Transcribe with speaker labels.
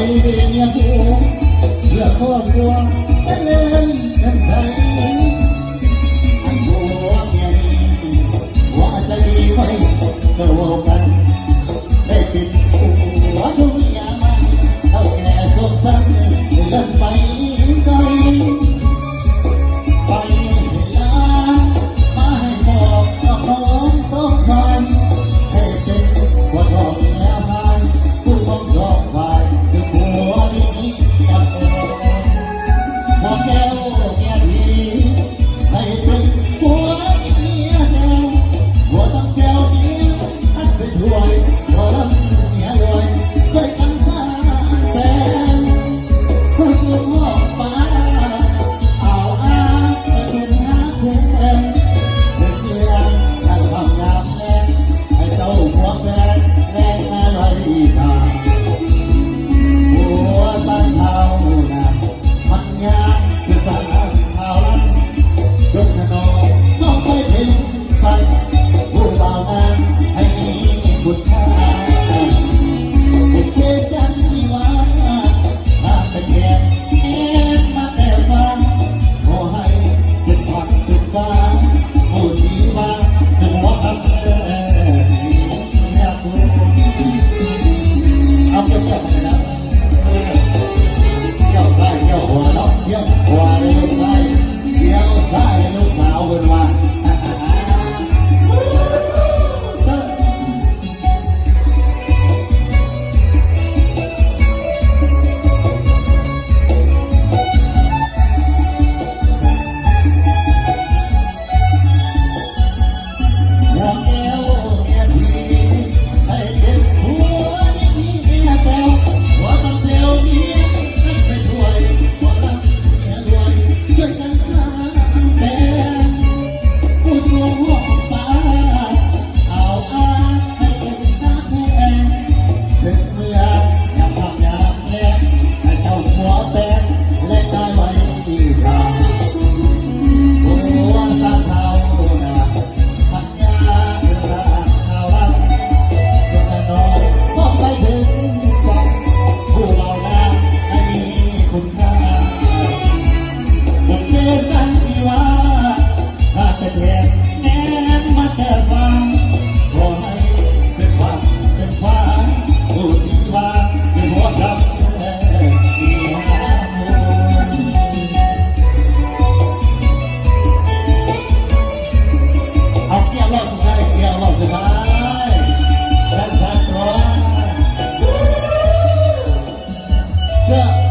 Speaker 1: เมียผัวเพื่อครอบครัวกันเล่นกันใส่อันผัวเมียนี้ว่าจะดีไว้เจ้ากันได้ติดหัวทุกอย่างมันเท่าแก่สมสันเดินไปไกลไปลามาให้บอกกับน้องสองฝ่ายให้เป็นหัวทองเมียพายผู้ต้องสองฝ่ายคือผัวนี้กับหัวแก้วเมียทีให้เป็นผัวเมียแซวหัวต้องแซวเมียอันเป็นรวยหัวลำเมียรวยช่วยกันสร้างแฟนผู้สูงหัวฟ้าเอาอาไปเป็นหาคู่แฟนเดินเมืองการทำงานแรงให้เจ้าหัวแฟนแรงอะไรทางหัวสั่งเท้าหน้าพันยาคือสั่งเท้าลันจนขนมต้องไปถึงไปผู้บ่าวงานให้มีบุญค่าบุญเกษันมีว่าถ้าเป็นแก่แอนมาแต่ฟังขอให้เป็นผักเป็นฟ้าผู้สีว่าเป็นหัวคำแม่กูเอาเกี่ยวกับอะไรนะเกี่ยวซ้ายเกี่ยวขวาเนาะเกี่ยวขวาเลยลูกซ้ายเกี่ยวซ้ายลูกสาวเป็นว่าSure.